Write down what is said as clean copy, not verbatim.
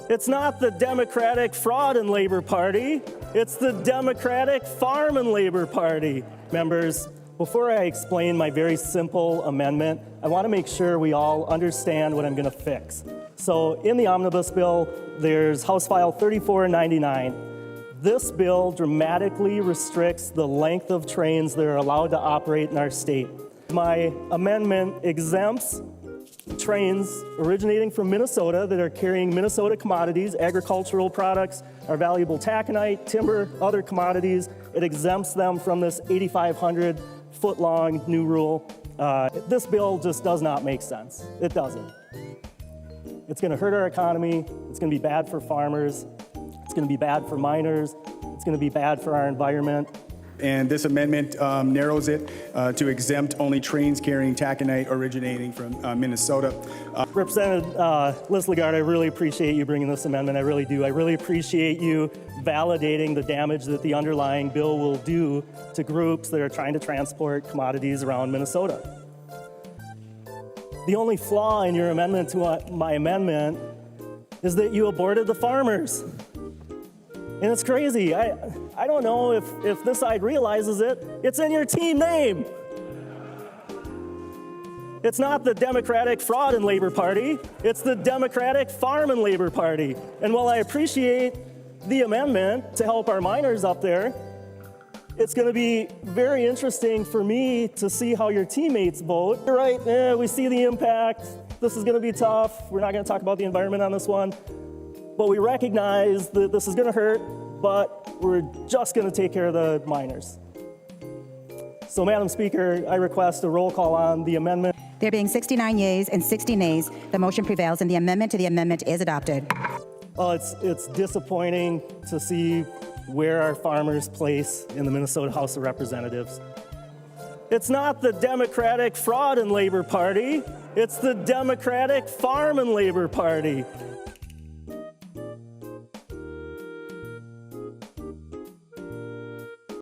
It's not the Democratic Fraud and Labor Party. It's the Democratic Farm and Labor Party. Members, before I explain my very simple amendment, I want to make sure we all understand what I'm going to fix. So in the omnibus bill, there's House File 3499. This bill dramatically restricts the length of trains that are allowed to operate in our state. My amendment exempts trains originating from Minnesota that are carrying Minnesota commodities, agricultural products, our valuable taconite, timber, other commodities. It exempts them from this 8,500 foot long new rule. This bill just does not make sense. It doesn't. It's going to hurt our economy. It's going to be bad for farmers. It's going to be bad for miners. It's going to be bad for our environment. And this amendment narrows it to exempt only trains carrying taconite originating from Minnesota. Representative Lislegard, I really appreciate you bringing this amendment. I really do. I really appreciate you validating the damage that the underlying bill will do to groups that are trying to transport commodities around Minnesota. The only flaw in your amendment to my amendment is that you aborted the farmers. And it's crazy. I don't know if this side realizes it. It's in your team name. It's not the Democratic Fraud and Labor Party. It's the Democratic Farm and Labor Party. And while I appreciate the amendment to help our miners up there, it's going to be very interesting for me to see how your teammates vote. You're right, we see the impact. This is going to be tough. We're not going to talk about the environment on this one. But we recognize that this is going to hurt, but we're just going to take care of the miners. So, Madam Speaker, I request a roll call on the amendment. There being 69 yeas and 60 nays, the motion prevails and the amendment to the amendment is adopted. Well, it's disappointing to see where our farmers place in the Minnesota House of Representatives. It's not the Democratic Fraud and Labor Party. It's the Democratic Farm and Labor Party.